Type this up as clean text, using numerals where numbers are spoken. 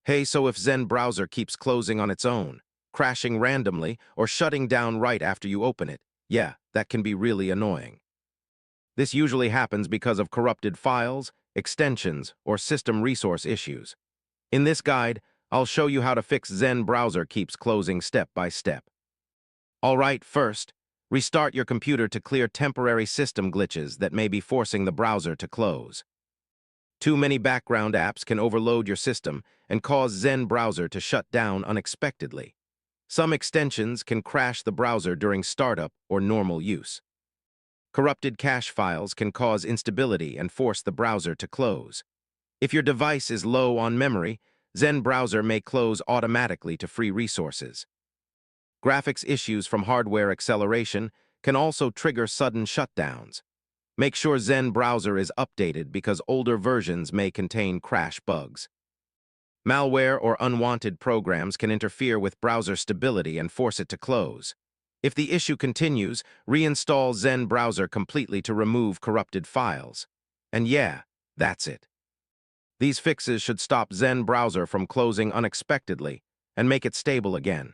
Hey, so if Zen Browser keeps closing on its own, crashing randomly, or shutting down right after you open it, yeah, that can be really annoying. This usually happens because of corrupted files, extensions, or system resource issues. In this guide, I'll show you how to fix Zen Browser keeps closing step by step. All right, first, restart your computer to clear temporary system glitches that may be forcing the browser to close. Too many background apps can overload your system and cause Zen Browser to shut down unexpectedly. Some extensions can crash the browser during startup or normal use. Corrupted cache files can cause instability and force the browser to close. If your device is low on memory, Zen Browser may close automatically to free resources. Graphics issues from hardware acceleration can also trigger sudden shutdowns. Make sure Zen Browser is updated because older versions may contain crash bugs. Malware or unwanted programs can interfere with browser stability and force it to close. If the issue continues, reinstall Zen Browser completely to remove corrupted files. And yeah, that's it. These fixes should stop Zen Browser from closing unexpectedly and make it stable again.